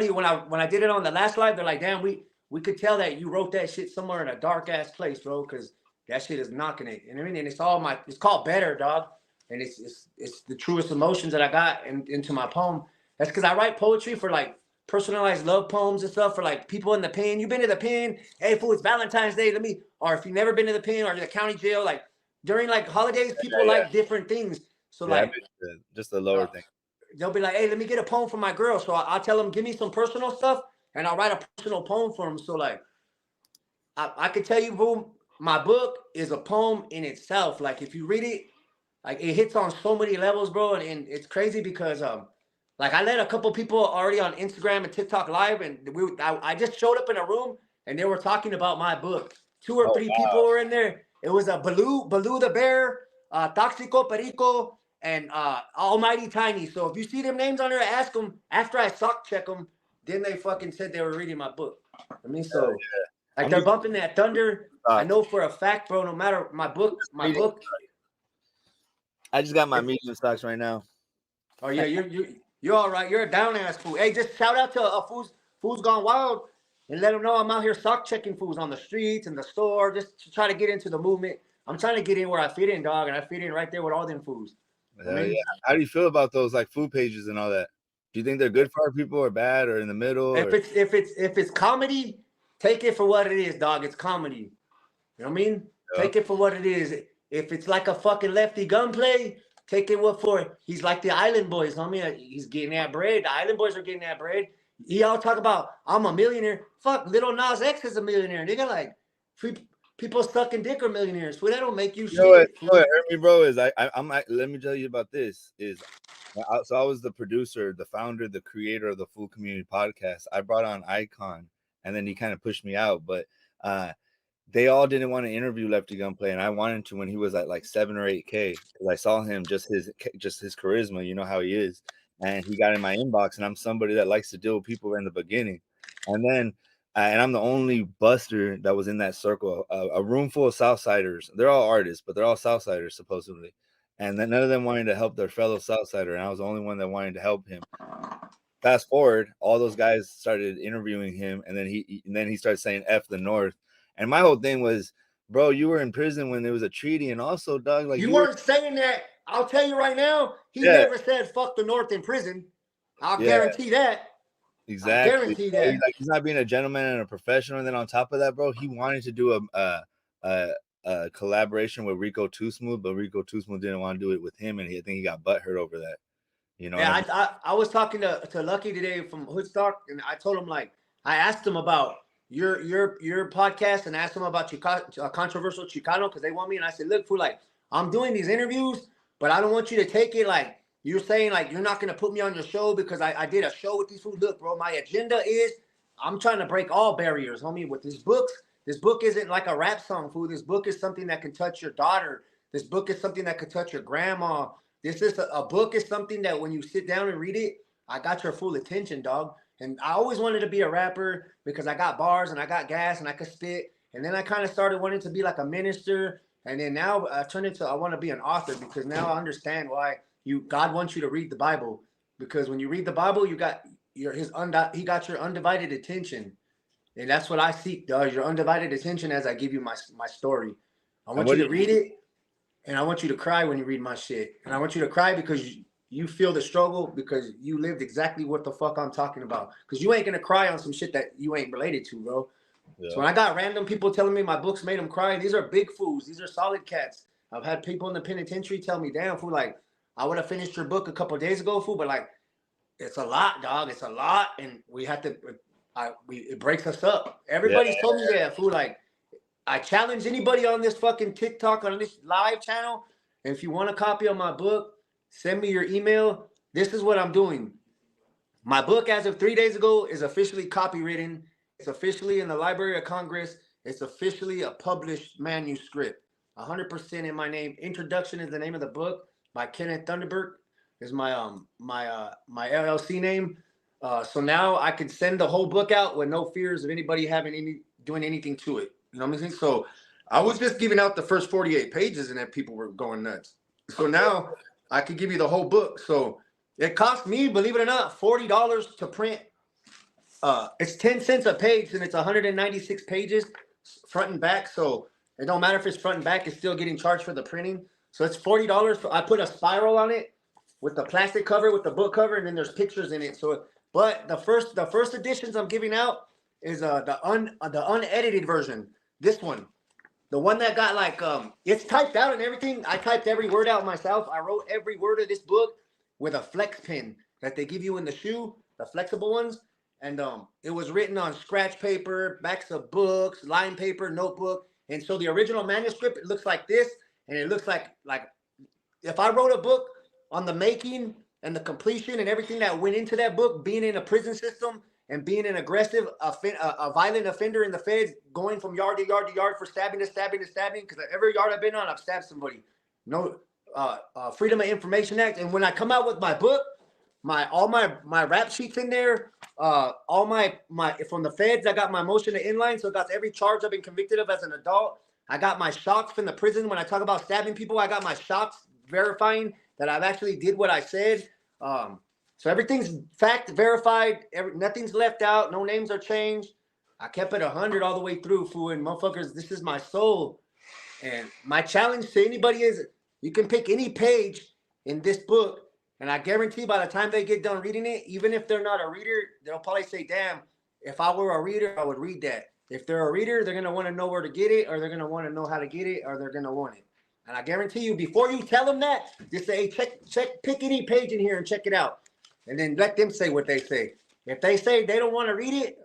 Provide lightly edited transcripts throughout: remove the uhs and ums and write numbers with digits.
somebody when I did it on the last live, they're like, damn, we could tell that you wrote that shit somewhere in a dark ass place, bro, because that shit is knocking it. And I mean, and it's called Better, dog. And it's the truest emotions that I got into my poem. That's because I write poetry for like personalized love poems and stuff for like people in the pen. You've been to the pen, hey fool, it's Valentine's Day. Or if you've never been to the pen or in the county jail, like during like holidays, people like different things. So like just the lower thing. They'll be like, hey, let me get a poem for my girl. So I'll tell them, give me some personal stuff, and I'll write a personal poem for them. So like I could tell you, boom, my book is a poem in itself. Like if you read it, like it hits on so many levels, bro, and it's crazy because like I let a couple people already on Instagram and TikTok live, and I just showed up in a room and they were talking about my book. 2 or 3 people were in there. It was a Baloo the Bear, Toxico Perico, and Almighty Tiny. So if you see them names on there, ask them after I sock check them. Then they fucking said they were reading my book. I mean, so like they're bumping that thunder. I know for a fact, bro. No matter my book. I just got my medium stocks right now. Oh yeah, you're all right. You're a down ass fool. Hey, just shout out to Foos Gone Wild and let them know I'm out here sock checking fools on the streets and the store, just to try to get into the movement. I'm trying to get in where I fit in, dog, and I fit in right there with all them fools. Yeah. How do you feel about those like food pages and all that? Do you think they're good for our people or bad or in the middle? If it's comedy, take it for what it is, dog. It's comedy. You know what I mean? Yeah. Take it for what it is. If it's like a fucking Lefty Gunplay, take it what for. He's like the Island Boys, homie. He's getting that bread. The Island Boys are getting that bread. Y'all talk about I'm a millionaire. Fuck, Little Nas X is a millionaire. Nigga, like people sucking dick are millionaires. Well, that don't make you shit. What hurt me, bro, is I'm like, let me tell you about this. So I was the producer, the founder, the creator of the Food Community Podcast. I brought on Icon, and then he kind of pushed me out, but they all didn't want to interview Lefty Gunplay, and I wanted to when he was at like 7 or 8K because I saw him just his charisma, you know how he is, and he got in my inbox, and I'm somebody that likes to deal with people in the beginning, and then and I'm the only buster that was in that circle, a room full of Southsiders. They're all artists, but they're all Southsiders supposedly, and then none of them wanted to help their fellow Southsider, and I was the only one that wanted to help him. Fast forward, all those guys started interviewing him, and then he started saying F the North. And my whole thing was, bro, you were in prison when there was a treaty, and also, dog, like you weren't saying that. I'll tell you right now, he never said fuck the North in prison. I'll guarantee that. Exactly. I guarantee that. He's not being a gentleman and a professional. And then on top of that, bro, he wanted to do a collaboration with Rico Too Smooth, but Rico Too Smooth didn't want to do it with him, and I think he got butthurt over that. You know. Yeah, I was talking to Lucky today from Hoodstock, and I told him, like, I asked him about your podcast and asked him about Controversial Chicano because they want me, and I said, look, fool, like, I'm doing these interviews, but I don't want you to take it like you're saying, like, you're not going to put me on your show because I did a show with these fools. Look, bro, my agenda is I'm trying to break all barriers, homie, with these books. This book isn't like a rap song, fool. This book is something that can touch your daughter. This book is something that could touch your grandma. This is a book is something that when you sit down and read it, I got your full attention, dog. And I always wanted to be a rapper because I got bars and I got gas and I could spit. And then I kind of started wanting to be like a minister. And then now I turned into I want to be an author because now I understand why God wants you to read the Bible. Because when you read the Bible, he got your undivided attention. And that's what I seek, dog, your undivided attention as I give you my story. I want you to read it, and I want you to cry when you read my shit. And I want you to cry because you feel the struggle because you lived exactly what the fuck I'm talking about. Because you ain't going to cry on some shit that you ain't related to, bro. Yeah. So when I got random people telling me my books made them cry, these are big fools. These are solid cats. I've had people in the penitentiary tell me, damn, fool, like, I would have finished your book a couple of days ago, fool, but, like, it's a lot, dog. It's a lot, and we have to it breaks us up. Everybody's told me that, fool, like, I challenge anybody on this fucking TikTok, on this live channel, and if you want a copy of my book, send me your email. This is what I'm doing. My book, as of 3 days ago, is officially copywritten. It's officially in the Library of Congress. It's officially a published manuscript. 100% in my name. Introduction is the name of the book by Kenneth Thunderbird. Is my my LLC name. So now I can send the whole book out with no fears of anybody doing anything to it. You know what I'm saying? So I was just giving out the first 48 pages and then people were going nuts. So now I could give you the whole book. So it cost me, believe it or not, $40 to print it's 10 cents a page, and it's 196 pages front and back. So it don't matter if it's front and back; it's still getting charged for the printing. So it's $40. I put a spiral on it with the plastic cover, with the book cover, and then there's pictures in it. So, but the first editions I'm giving out is the unedited version. This one, the one that got like it's typed out and everything. I typed every word out myself. I wrote every word of this book with a flex pen that they give you in the shoe, the flexible ones. And it was written on scratch paper, backs of books, line paper, notebook. And so the original manuscript, it looks like this, and it looks like if I wrote a book on the making and the completion and everything that went into that book, being in a prison system and being an aggressive, a violent offender in the feds, going from yard to yard to yard for stabbing to stabbing to stabbing, because every yard I've been on, I've stabbed somebody. No, Freedom of Information Act. And when I come out with my book, all my rap sheets in there, all my from the feds, I got my motion to inline, so it got every charge I've been convicted of as an adult. I got my shocks from the prison. When I talk about stabbing people, I got my shocks verifying that I've actually did what I said. So everything's fact verified. Nothing's left out. No names are changed. I kept it 100 all the way through, fool. And motherfuckers, this is my soul. And my challenge to anybody is, you can pick any page in this book, and I guarantee by the time they get done reading it, even if they're not a reader, they'll probably say, damn, if I were a reader, I would read that. If they're a reader, they're going to want to know where to get it, or they're going to want to know how to get it, or they're going to want it. And I guarantee you, before you tell them that, just say, hey, pick any page in here and check it out. And then let them say what they say. If they say they don't want to read it,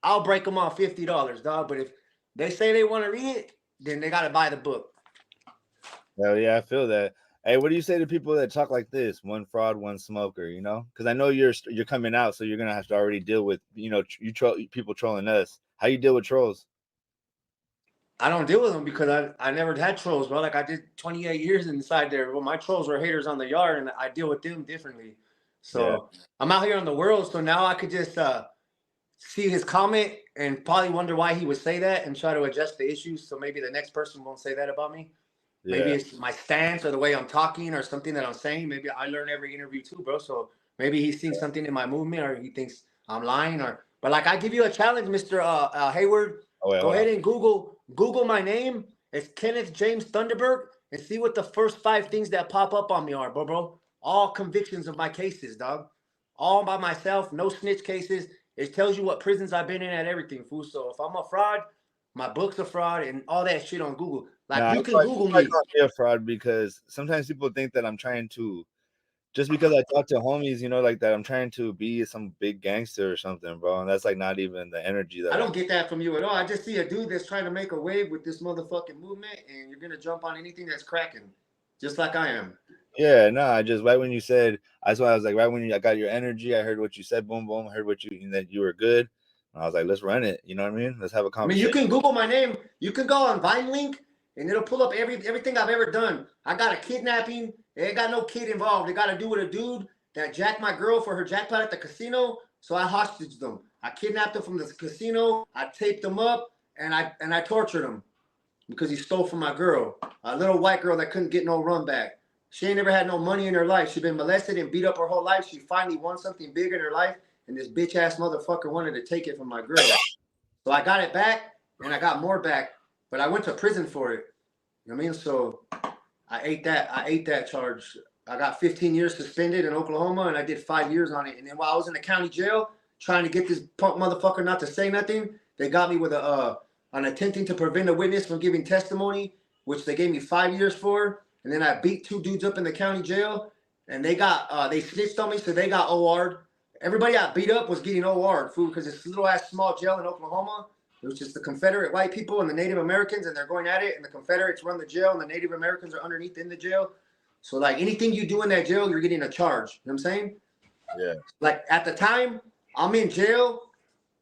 I'll break them off $50, dog. But if they say they want to read it, then they got to buy the book. Hell yeah, I feel that. Hey, what do you say to people that talk like this? One fraud, one smoker, you know? Because I know you're coming out, so you're going to have to already deal with, people trolling us. How you deal with trolls? I don't deal with them because I never had trolls, bro. Like, I did 28 years inside there. Well, my trolls were haters on the yard, and I deal with them differently. So yeah. I'm out here in the world, so now I could just see his comment and probably wonder why he would say that and try to adjust the issues, so maybe the next person won't say that about me. Yeah. Maybe it's my stance or the way I'm talking or something that I'm saying. Maybe I learn every interview too, bro. So maybe he's seeing something in my movement, or he thinks I'm lying. But like, I give you a challenge, Mr. Hayward. Go ahead and Google my name. It's Kenneth James Thunderbird, and see what the first 5 things that pop up on me are, bro. All convictions of my cases, dog. All by myself, no snitch cases. It tells you what prisons I've been in at everything, fool. So if I'm a fraud, my book's a fraud, and all that shit on Google. Like, you can Google me. I can't be a fraud because sometimes people think that I'm trying to, just because I talk to homies, like that, I'm trying to be some big gangster or something, bro. And that's like not even the energy that I don't get that from you at all. I just see a dude that's trying to make a wave with this motherfucking movement, and you're gonna jump on anything that's cracking, just like I am. Yeah, no, I just, right when you said, that's why I was like, right when I got your energy, I heard what you said, boom, boom, I heard and that you were good. And I was like, let's run it. You know what I mean? Let's have a conversation. I mean, you can Google my name. You can go on Vine link, and it'll pull up everything I've ever done. I got a kidnapping. It ain't got no kid involved. It got to do with a dude that jacked my girl for her jackpot at the casino. So I hostaged them. I kidnapped them from the casino. I taped them up, and I tortured him because he stole from my girl, a little white girl that couldn't get no run back. She ain't never had no money in her life. She'd been molested and beat up her whole life. She finally won something big in her life, and this bitch-ass motherfucker wanted to take it from my girl. So I got it back, and I got more back, but I went to prison for it. You know what I mean? So I ate that charge. I got 15 years suspended in Oklahoma, and I did 5 years on it. And then while I was in the county jail trying to get this punk motherfucker not to say nothing, they got me with an attempting to prevent a witness from giving testimony, which they gave me 5 years for. And then I beat 2 dudes up in the county jail, and they snitched on me, so they got OR'd. Everybody I beat up was getting OR'd, fool, because it's a little-ass small jail in Oklahoma. It was just the Confederate white people and the Native Americans, and they're going at it, and the Confederates run the jail, and the Native Americans are underneath in the jail. So, like, anything you do in that jail, you're getting a charge. You know what I'm saying? Yeah. Like, at the time, I'm in jail,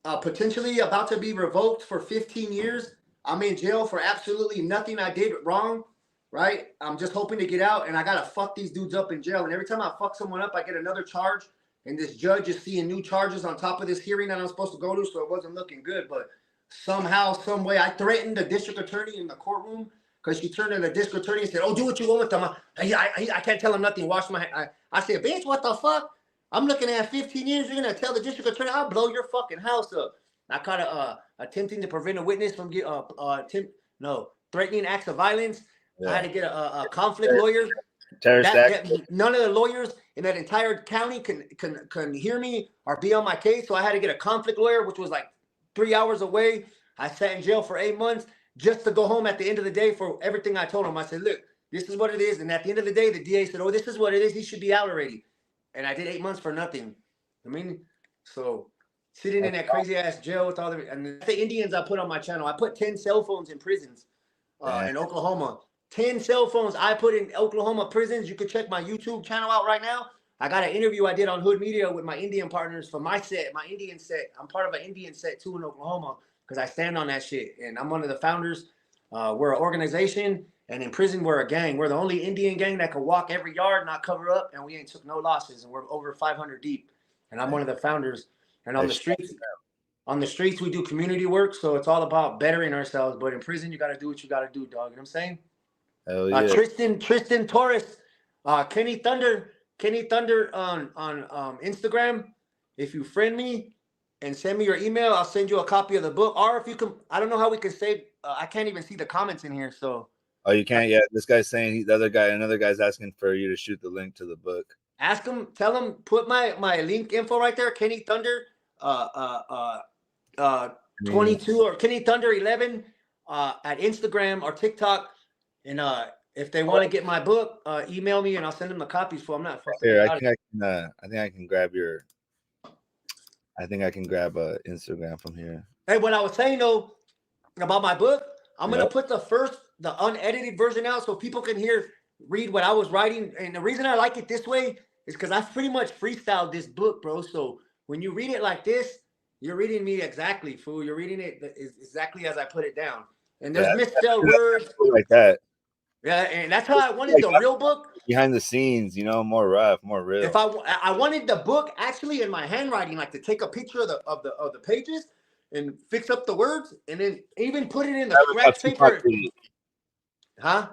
potentially about to be revoked for 15 years. I'm in jail for absolutely nothing I did wrong, right? I'm just hoping to get out, and I got to fuck these dudes up in jail. And every time I fuck someone up, I get another charge, and this judge is seeing new charges on top of this hearing that I'm supposed to go to, so it wasn't looking good. But somehow, some way, I threatened the district attorney in the courtroom, because she turned to the district attorney and said, oh, do what you want with them. I can't tell him nothing. Wash my hands. I said, bitch, what the fuck? I'm looking at 15 years. You're gonna tell the district attorney, I'll blow your fucking house up. I caught attempting to prevent a witness from threatening acts of violence. Yeah. I had to get a conflict lawyer. None of the lawyers in that entire county can hear me or be on my case. So I had to get a conflict lawyer, which was like 3 hours away. I sat in jail for 8 months just to go home at the end of the day for everything I told him. I said, look, this is what it is. And at the end of the day, the DA said, oh, this is what it is. He should be out already. And I did 8 months for nothing. I mean, so sitting in that crazy ass jail with all the Indians I put on my channel. I put 10 cell phones in prisons in Oklahoma. 10 cell phones I put in Oklahoma prisons. You can check my YouTube channel out right now. I got an interview I did on Hood Media with my Indian partners for my set, my Indian set. I'm part of an Indian set too in Oklahoma because I stand on that shit. And I'm one of the founders. We're an organization. And in prison, we're a gang. We're the only Indian gang that can walk every yard, not cover up, and we ain't took no losses. And we're over 500 deep. And I'm one of the founders. And on the streets, we do community work. So it's all about bettering ourselves. But in prison, you got to do what you got to do, dog. You know what I'm saying? Hell yeah. Tristan Torres, Kenny Thunder on Instagram. If you friend me and send me your email, I'll send you a copy of the book. Or if you can, I don't know how we can save. I can't even see the comments in here. So. Oh, you can't? Yeah, this guy's saying another guy's asking for you to shoot the link to the book. Ask him, tell him, put my link info right there, Kenny Thunder 22 or Kenny Thunder 11 at Instagram or TikTok. And if they want to get my book, email me and I'll send them the copies for. I'm not fucking here. I think I can grab your. I think I can grab Instagram from here. Hey, what I was saying though about my book, I'm gonna put the unedited version out so people can read what I was writing. And the reason I like it this way is because I pretty much freestyled this book, bro. So when you read it like this, you're reading me exactly, fool. You're reading it exactly as I put it down. And there's misspelled words like that. Yeah, and that's how I wanted the real book. Behind the scenes, more rough, more real. If I wanted the book actually in my handwriting, like to take a picture of the pages and fix up the words, and then even put it in the scratch paper. Huh?